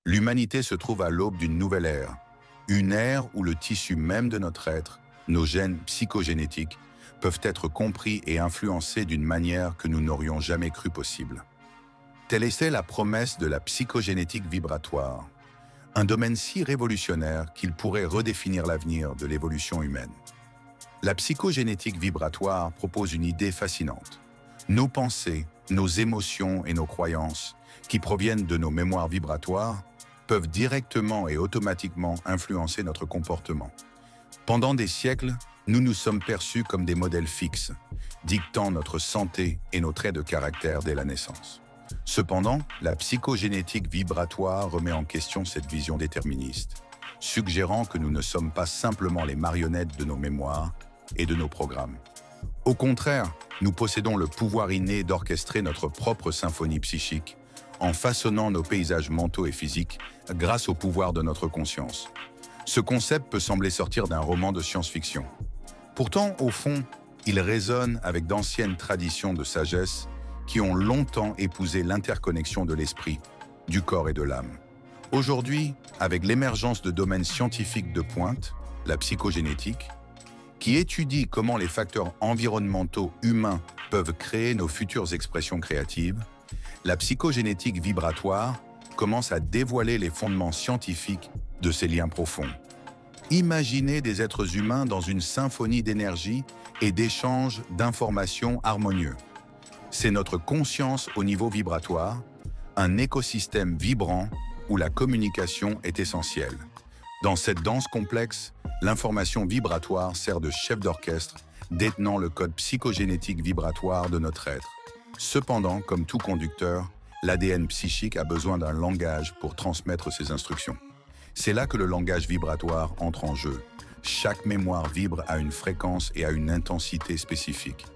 L'humanité se trouve à l'aube d'une nouvelle ère, une ère où le tissu même de notre être, nos gènes psychogénétiques, peuvent être compris et influencés d'une manière que nous n'aurions jamais cru possible. Telle était la promesse de la psychogénétique vibratoire, un domaine si révolutionnaire qu'il pourrait redéfinir l'avenir de l'évolution humaine. La psychogénétique vibratoire propose une idée fascinante. Nos pensées, nos émotions et nos croyances, qui proviennent de nos mémoires vibratoires, peuvent directement et automatiquement influencer notre comportement. Pendant des siècles, nous nous sommes perçus comme des modèles fixes, dictant notre santé et nos traits de caractère dès la naissance. Cependant, la psychogénétique vibratoire remet en question cette vision déterministe, suggérant que nous ne sommes pas simplement les marionnettes de nos mémoires et de nos programmes. Au contraire, nous possédons le pouvoir inné d'orchestrer notre propre symphonie psychique, en façonnant nos paysages mentaux et physiques grâce au pouvoir de notre conscience. Ce concept peut sembler sortir d'un roman de science-fiction. Pourtant, au fond, il résonne avec d'anciennes traditions de sagesse qui ont longtemps épousé l'interconnexion de l'esprit, du corps et de l'âme. Aujourd'hui, avec l'émergence de domaines scientifiques de pointe, la psychogénétique, qui étudie comment les facteurs environnementaux humains peuvent créer nos futures expressions créatives, la psychogénétique vibratoire commence à dévoiler les fondements scientifiques de ces liens profonds. Imaginez des êtres humains dans une symphonie d'énergie et d'échanges d'informations harmonieux. C'est notre conscience au niveau vibratoire, un écosystème vibrant où la communication est essentielle. Dans cette danse complexe, l'information vibratoire sert de chef d'orchestre, détenant le code psychogénétique vibratoire de notre être. Cependant, comme tout conducteur, l'ADN psychique a besoin d'un langage pour transmettre ses instructions. C'est là que le langage vibratoire entre en jeu. Chaque mémoire vibre à une fréquence et à une intensité spécifiques.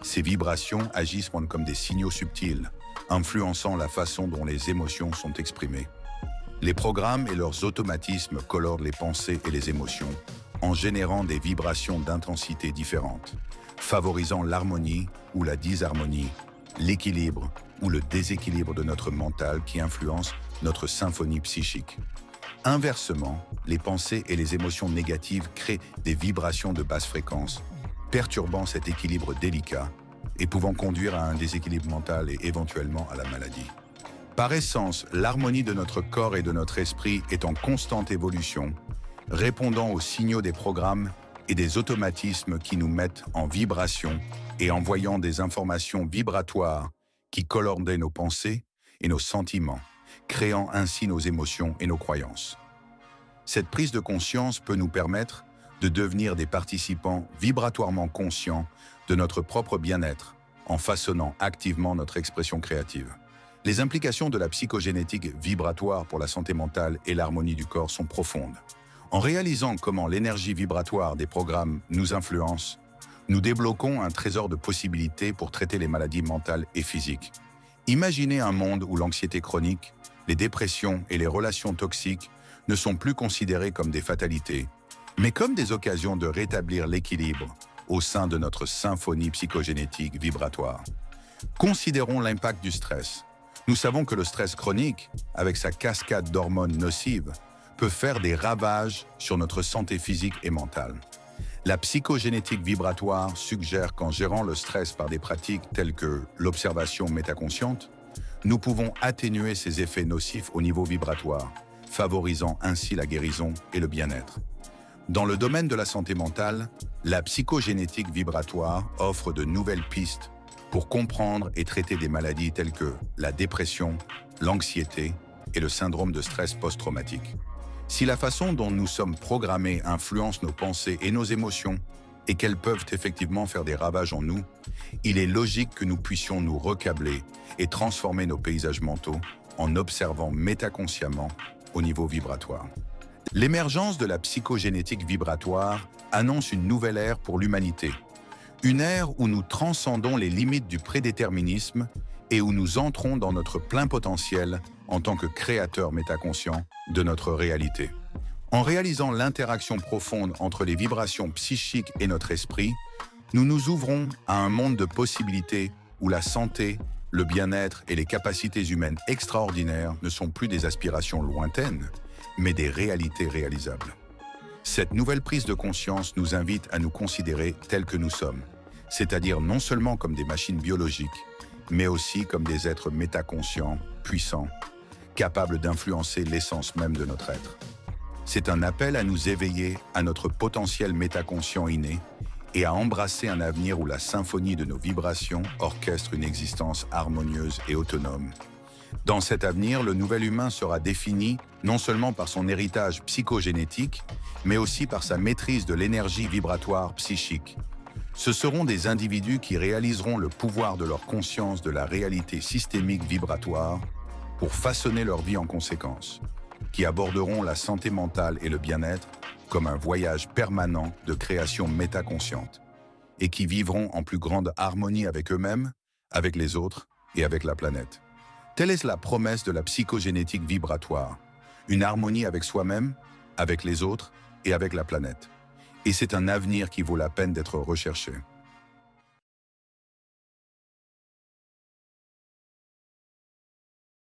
Ces vibrations agissent comme des signaux subtils, influençant la façon dont les émotions sont exprimées. Les programmes et leurs automatismes colorent les pensées et les émotions, en générant des vibrations d'intensité différentes, favorisant l'harmonie ou la disharmonie, l'équilibre ou le déséquilibre de notre mental qui influence notre symphonie psychique. Inversement, les pensées et les émotions négatives créent des vibrations de basse fréquence, perturbant cet équilibre délicat et pouvant conduire à un déséquilibre mental et éventuellement à la maladie. Par essence, l'harmonie de notre corps et de notre esprit est en constante évolution, répondant aux signaux des programmes et des automatismes qui nous mettent en vibration et envoyant des informations vibratoires qui colorent nos pensées et nos sentiments, créant ainsi nos émotions et nos croyances. Cette prise de conscience peut nous permettre de devenir des participants vibratoirement conscients de notre propre bien-être, en façonnant activement notre expression créative. Les implications de la psychogénétique vibratoire pour la santé mentale et l'harmonie du corps sont profondes. En réalisant comment l'énergie vibratoire des programmes nous influence, nous débloquons un trésor de possibilités pour traiter les maladies mentales et physiques. Imaginez un monde où l'anxiété chronique, les dépressions et les relations toxiques ne sont plus considérées comme des fatalités, mais comme des occasions de rétablir l'équilibre au sein de notre symphonie psychogénétique vibratoire. Considérons l'impact du stress. Nous savons que le stress chronique, avec sa cascade d'hormones nocives, peut faire des ravages sur notre santé physique et mentale. La psychogénétique vibratoire suggère qu'en gérant le stress par des pratiques telles que l'observation métaconsciente, nous pouvons atténuer ces effets nocifs au niveau vibratoire, favorisant ainsi la guérison et le bien-être. Dans le domaine de la santé mentale, la psychogénétique vibratoire offre de nouvelles pistes pour comprendre et traiter des maladies telles que la dépression, l'anxiété et le syndrome de stress post-traumatique. Si la façon dont nous sommes programmés influence nos pensées et nos émotions, et qu'elles peuvent effectivement faire des ravages en nous, il est logique que nous puissions nous recabler et transformer nos paysages mentaux en observant métaconsciemment au niveau vibratoire. L'émergence de la psychogénétique vibratoire annonce une nouvelle ère pour l'humanité. Une ère où nous transcendons les limites du prédéterminisme et où nous entrons dans notre plein potentiel en tant que créateurs métaconscients de notre réalité. En réalisant l'interaction profonde entre les vibrations psychiques et notre esprit, nous nous ouvrons à un monde de possibilités où la santé, le bien-être et les capacités humaines extraordinaires ne sont plus des aspirations lointaines, mais des réalités réalisables. Cette nouvelle prise de conscience nous invite à nous considérer tels que nous sommes, c'est-à-dire non seulement comme des machines biologiques, mais aussi comme des êtres métaconscients, puissants, capables d'influencer l'essence même de notre être. C'est un appel à nous éveiller à notre potentiel métaconscient inné et à embrasser un avenir où la symphonie de nos vibrations orchestre une existence harmonieuse et autonome. Dans cet avenir, le nouvel humain sera défini non seulement par son héritage psychogénétique, mais aussi par sa maîtrise de l'énergie vibratoire psychique. Ce seront des individus qui réaliseront le pouvoir de leur conscience de la réalité systémique vibratoire pour façonner leur vie en conséquence, qui aborderont la santé mentale et le bien-être comme un voyage permanent de création métaconsciente, et qui vivront en plus grande harmonie avec eux-mêmes, avec les autres et avec la planète. Telle est la promesse de la psychogénétique vibratoire, une harmonie avec soi-même, avec les autres et avec la planète. Et c'est un avenir qui vaut la peine d'être recherché.